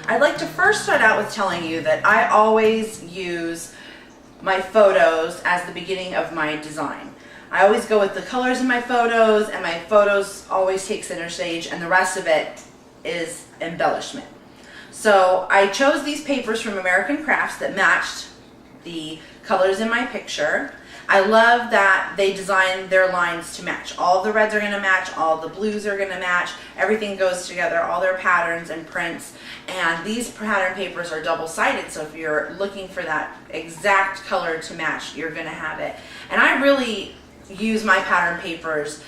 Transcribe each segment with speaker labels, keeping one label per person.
Speaker 1: I'd like to first start out with telling you that I always use my photos as the beginning of my design. I always go with the colors in my photos, and my photos always take center stage, and the rest of it is embellishment. So I chose these papers from American Crafts that matched the colors in my picture. I love that they designed their lines to match. All the reds are going to match, all the blues are going to match, everything goes together, all their patterns and prints. And these pattern papers are double-sided, so if you're looking for that exact color to match, you're going to have it. And I really use my pattern papers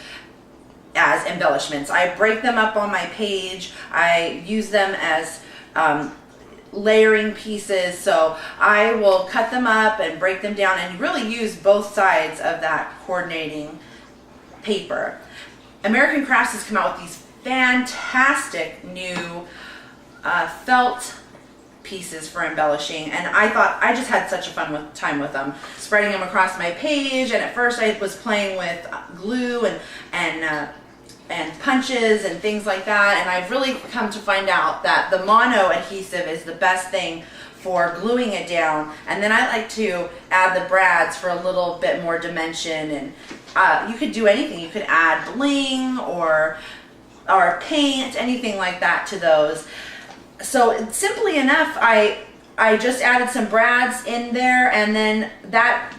Speaker 1: as embellishments. I break them up on my page. I use them as layering pieces, so I will cut them up and break them down and really use both sides of that coordinating paper. American Crafts has come out with these fantastic new felt pieces for embellishing, and I thought I just had such a fun time with them, spreading them across my page. And at first I was playing with glue and punches and things like that, and I've really come to find out that the mono adhesive is the best thing for gluing it down. And then I like to add the brads for a little bit more dimension, and you could do anything. You could add bling or paint, anything like that to those. So simply enough, I just added some brads in there, and then that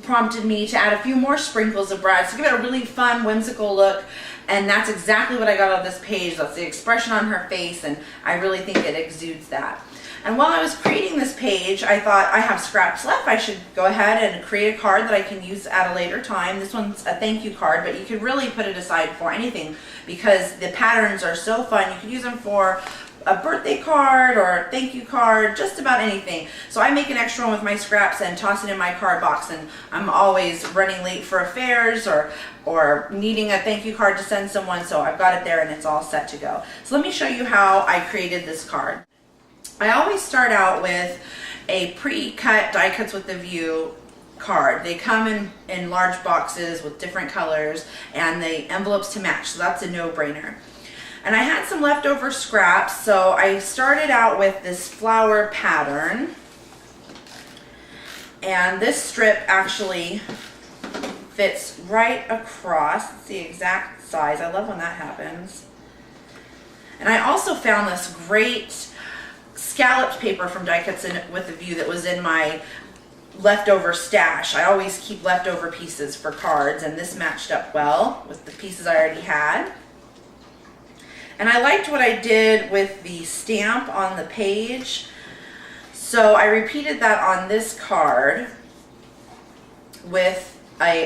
Speaker 1: prompted me to add a few more sprinkles of brads to give it a really fun, whimsical look. And that's exactly what I got on this page. That's the expression on her face, and I really think it exudes that. And while I was creating this page, I thought I have scraps left. I should go ahead and create a card that I can use at a later time. This one's a thank you card, but you could really put it aside for anything because the patterns are so fun. You could use them for a birthday card or a thank you card, just about anything. So I make an extra one with my scraps and toss it in my card box, and I'm always running late for affairs or needing a thank you card to send someone, so I've got it there and it's all set to go. So let me show you how I created this card. I always start out with a pre-cut die cuts with the view card. They come in large boxes with different colors and the envelopes to match, so that's a no-brainer. And I had some leftover scraps, so I started out with this flower pattern. And this strip actually fits right across. It's the exact size. I love when that happens. And I also found this great scalloped paper from Die Cuts with a View that was in my leftover stash. I always keep leftover pieces for cards, and this matched up well with the pieces I already had. And I liked what I did with the stamp on the page, so I repeated that on this card with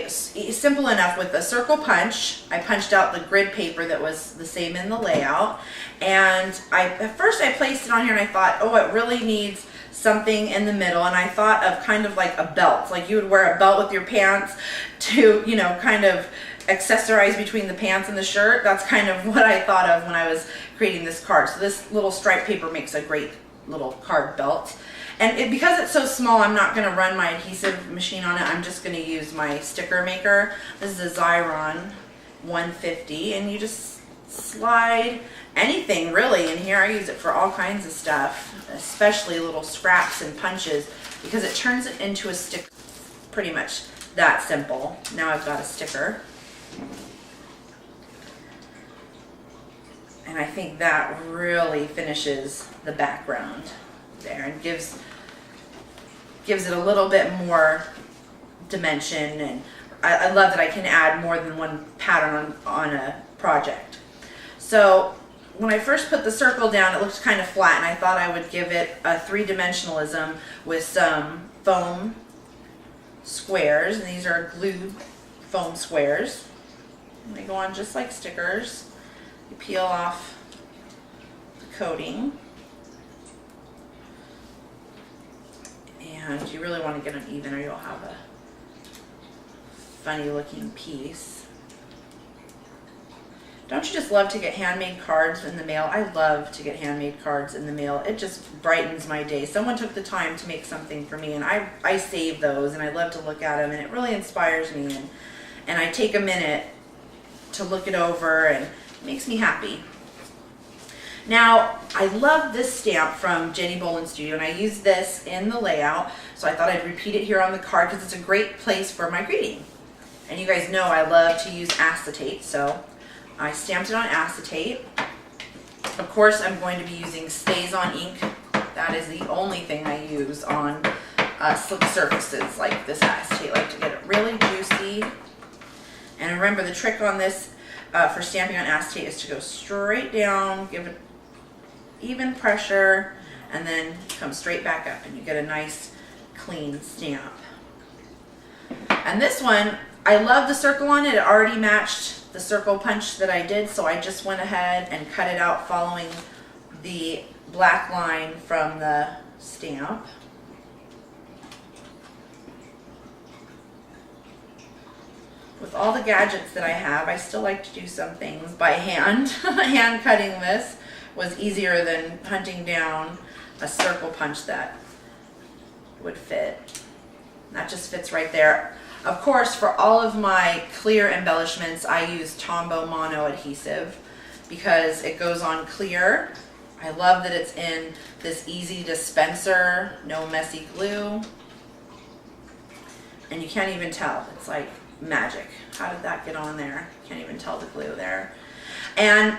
Speaker 1: simple enough with a circle punch. I punched out the grid paper that was the same in the layout, and at first I placed it on here and I thought, oh, it really needs something in the middle, and I thought of kind of like a belt, like you would wear a belt with your pants to, you know, kind of accessorize between the pants and the shirt. That's kind of what I thought of when I was creating this card. So this little stripe paper makes a great little card belt. And because it's so small, I'm not going to run my adhesive machine on it. I'm just going to use my sticker maker. This is a Xyron 150, and you just slide anything really in here. I use it for all kinds of stuff, especially little scraps and punches, because it turns it into a sticker. Pretty much that simple. Now I've got a sticker. And I think that really finishes the background there and gives it a little bit more dimension. And I love that I can add more than one pattern on a project. So when I first put the circle down, it looked kind of flat, and I thought I would give it a three-dimensionalism with some foam squares. And these are glued foam squares. And they go on just like stickers. You peel off the coating, and you really want to get them even or you'll have a funny looking piece. Don't you just love to get handmade cards in the mail? I love to get handmade cards in the mail. It just brightens my day. Someone took the time to make something for me, and I save those, and I love to look at them, and it really inspires me, and I take a minute to look it over, and it makes me happy. Now, I love this stamp from Jenny Bolin Studio, and I use this in the layout, so I thought I'd repeat it here on the card because it's a great place for my greeting. And you guys know I love to use acetate, so I stamped it on acetate. Of course, I'm going to be using Stays On ink. That is the only thing I use on slick surfaces like this acetate. I like to get it really juicy. And remember, the trick on this for stamping on acetate is to go straight down, give it even pressure, and then come straight back up, and you get a nice clean stamp. And this one, I love the circle on it. It already matched the circle punch that I did, so I just went ahead and cut it out following the black line from the stamp. With all the gadgets that I have, I still like to do some things by hand. Hand cutting this was easier than hunting down a circle punch that would fit. That just fits right there. Of course, for all of my clear embellishments, I use Tombow Mono adhesive because it goes on clear. I love that it's in this easy dispenser, no messy glue. And you can't even tell. It's like magic. How did that get on there? Can't even tell the glue there. And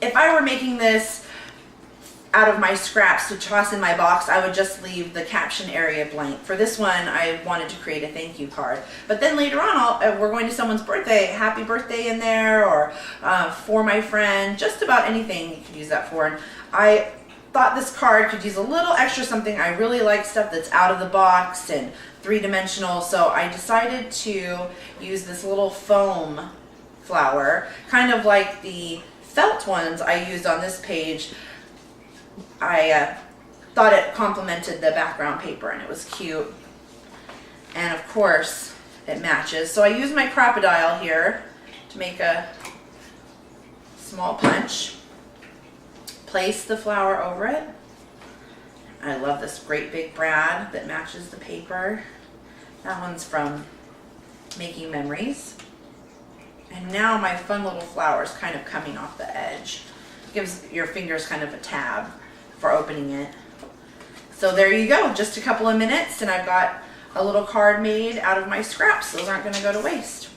Speaker 1: if I were making this out of my scraps to toss in my box, I would just leave the caption area blank. For this one, I wanted to create a thank you card. But then later on, we're going to someone's birthday, happy birthday in there, or for my friend, just about anything you could use that for. And I thought this card could use a little extra something. I really like stuff that's out of the box and three-dimensional, so I decided to use this little foam flower, kind of like the felt ones I used on this page. I thought it complemented the background paper and it was cute. And of course, it matches. So I used my crocodile here to make a small punch. Place the flower over it. I love this great big brad that matches the paper. That one's from Making Memories. And now my fun little flower is kind of coming off the edge. Gives your fingers kind of a tab for opening it. So there you go, just a couple of minutes and I've got a little card made out of my scraps. Those aren't going to go to waste.